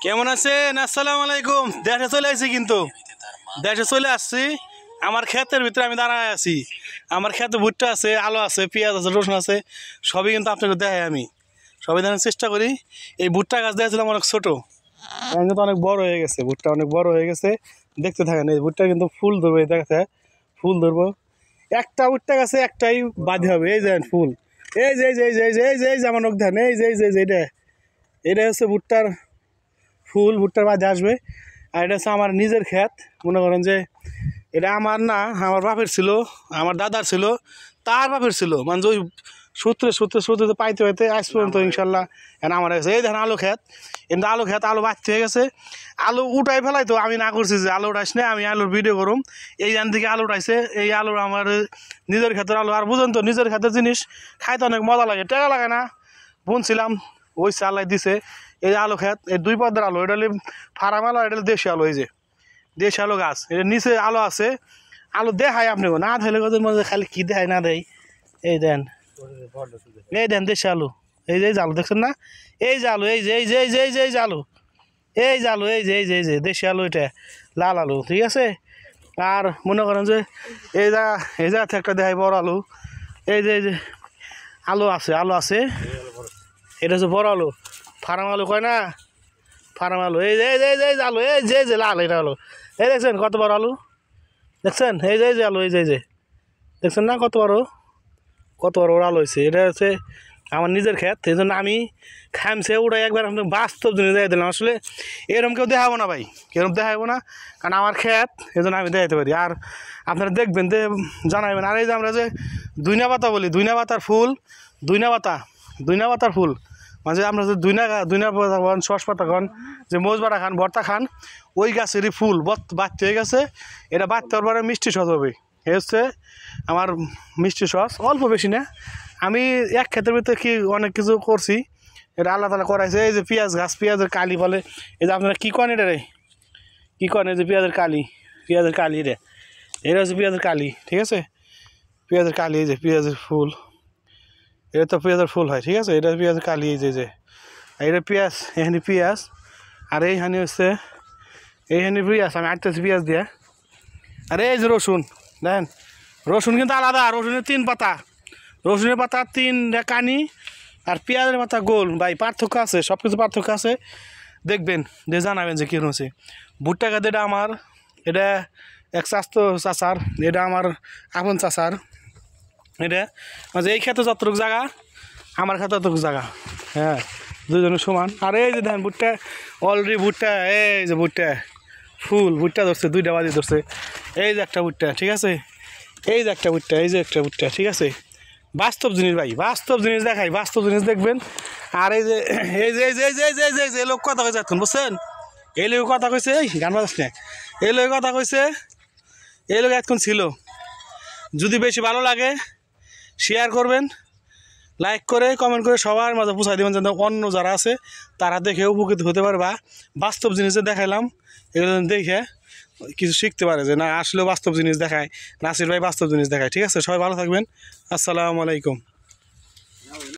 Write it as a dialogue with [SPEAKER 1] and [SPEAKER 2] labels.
[SPEAKER 1] কেমন আছেন? আসসালামু আলাইকুম। দেশে চলে আসছি, কিন্তু দেশে চলে আসছি। আমার ক্ষেতের ভিতরে আমি দাঁড়ায় আছি। আমার ক্ষেতে ভুট্টা আছে, আলু আছে, পেঁয়াজ আছে, রসুন আছে, সবই কিন্তু আপনাকে দেখাই। আমি সবই দেখানোর চেষ্টা করি। এই ভুট্টা গাছ দেখছিলাম অনেক ছোটো, এখন কিন্তু অনেক বড় হয়ে গেছে। ভুট্টা অনেক বড় হয়ে গেছে, দেখতে থাকেন। এই ভুট্টা কিন্তু ফুল ধরবো, এই দেখাতে ফুল ধরবো। একটা ভুট্টা গাছে একটাই বাঁধে হবে। এই যে ফুল, এই যে এই যে এই যে এই যে এই যে এই যে আমার নখ ধান, এই যে এই যে এটা এটা হচ্ছে ভুট্টার ফুল। ভুট্টার বাদে আসবে। আর এটা হচ্ছে আমার নিজের ক্ষেত। মনে করেন যে এটা আমার না, আমার বাপের ছিল, আমার দাদার ছিল, তার বাপের ছিল। মানে ওই সূত্রে সূত্রে সূত্রে পাইতে পাইতে আজ পর্যন্ত ইনশাল্লাহ এখন আমার কাছে। এই দেখেন আলু ক্ষেত, কিন্তু আলু ক্ষেত আলু বাড়তে হয়ে গেছে। আলু উঠাই ফেলাই তো আমি না করছি যে আলু উঠাইস না, আমি আলুর ভিডিও করুম। এই জান থেকে আলু উঠাইছে, এই আলুর আমার নিজের ক্ষেতের আলু। আর বুঝেন তো, নিজের ক্ষেতের জিনিস খাইতে অনেক মজা লাগে, টাকা লাগে না। বুনছিলাম, ওই চালাই দিছে। এই যে আলু ক্ষেত, এই দুই পদের আলু, এটা হলে ফার্ম আলু, এটা হলে দেশি আলু। এই যে দেশি আলু গাছ, এটা নিচে আলু আছে। আলু দেখায় আপনি না ধরলে কত মজা, খালি কি দেখায় না দেয়। এই দেন, এই দেন দেশি আলু। এই যে আলু দেখছেন না, এই যে আলু, এই যে এই যে এই যে এই যে এই যে আলু, এই যে আলু, এই যে এই যে এই যে দেশি আলু, এটা লাল আলু, ঠিক আছে। আর মনে করেন যে এই যা একটা দেখায় বড় আলু। এই যে আলু আছে, আলু আছে, এটা হচ্ছে বড় আলু, ফার্ম আলু কয় না, ফার্ম আলু। এই যে এই যে এই যে আলু, এই যে লাল, এটা আলু। এই দেখছেন কত বড় আলু, দেখছেন? এই যে আলু, এই যে দেখছেন না কত বড় বড় আলু হয়েছে। এটা হচ্ছে আমার নিজের ক্ষেত, এই জন্য আমি খামছে উড়াই একবার আপনার বাস্তব জিনিস দেখাই দিলাম। আসলে এরকম কেউ দেখাবো না ভাই, এরকম দেখাবো না, কারণ আমার ক্ষেত, এই জন্য আমি দেখাতে পারি। আর আপনারা দেখবেন, জানাবেন। আর এই যে আমরা যে দুইনা পাতা বলি, দুইনা পাতার ফুল, দুইনা পাতার ফুল, মানে আমরা যে দুইনা পাতা খান, সস পাতা খান, যে মোজবাটা খান, ভর্তা খান, ওই গাছেরই ফুল বাড়তে হয়ে গেছে। এটা বাড়তে হওয়ার পরে মিষ্টি সস হবে। এ হচ্ছে আমার মিষ্টি সস, অল্প বেশি না। আমি এক ক্ষেতের ভিতরে কি অনেক কিছু করছি, এটা আল্লাহ তালা করাইছে। এই যে পেঁয়াজ গাছ, পেঁয়াজের কালি বলে। এই যে আপনারা কী করেন এটা রে, কী করেন? এই যে পেঁয়াজের কালি রে, এটা হচ্ছে পেঁয়াজের কালি, ঠিক আছে। পেঁয়াজের কালি, এই যে পেঁয়াজের ফুল, এটা তো পেঁয়াজের ফুল হয়, ঠিক আছে। এটা পেঁয়াজের কালি, এই যে এটা পেঁয়াজ, এখানে পেঁয়াজ। আর এইখানে হচ্ছে এইখানে পেঁয়াজ, আমি আটতেছি পেঁয়াজ দিয়ে। আর এই যে রসুন, দেখেন রসুন কিন্তু আলাদা, রসুনের 3 পাতা, রসুনের পাতা 3 কানি, আর পেঁয়াজের পাতা গোল। ভাই পার্থক্য আছে, সব কিছু পার্থক্য আছে। দেখবেন, যে জানাবেন যে কীরকম হচ্ছে। ভুট্টা গাছ এটা আমার, এটা এক চাচার, এটা আমার আপন চাচার। এটা মানে এই ক্ষেত্রে যতটুকু জায়গা, আমার ক্ষেত্রে ততটুকু জায়গা, হ্যাঁ, দুজনের সমান। আর এই যে দেখেন ভুট্টা, অলরেডি ভুট্টা, এই যে ভুট্টা ফুল, ভুট্টা ধরছে, 2টা বাজি ধরছে। এই যে একটা ভুট্টা, ঠিক আছে, এই যে একটা ভুট্টা, এই যে একটা ভুট্টা, ঠিক আছে। বাস্তব জিনিস ভাই, বাস্তব জিনিস দেখাই, বাস্তব জিনিস দেখবেন। আর এই যে এই যে এই যে এই যে এই যে এই যে এই যে লোক কথা কইছে এখন, বুঝছেন? এই লোক কথা কইছে, এই গান বাজাস না, এই লোক কথা কইছে, এই লোক এতক্ষণ ছিল। যদি বেশি ভালো লাগে শেয়ার করবেন, লাইক করে কমেন্ট করে সবার মাঝে পৌঁছাই দেবেন, যেন অন্য যারা আছে তারা দেখে উপকৃত হতে পারে, বা বাস্তব জিনিস দেখাইলাম এগুলো দেখে কিছু শিখতে পারে, যে না আসলেও বাস্তব জিনিস দেখায়, নাসির ভাই বাস্তব জিনিস দেখায়, ঠিক আছে। সবাই ভালো থাকবেন, আসসালামু আলাইকুম।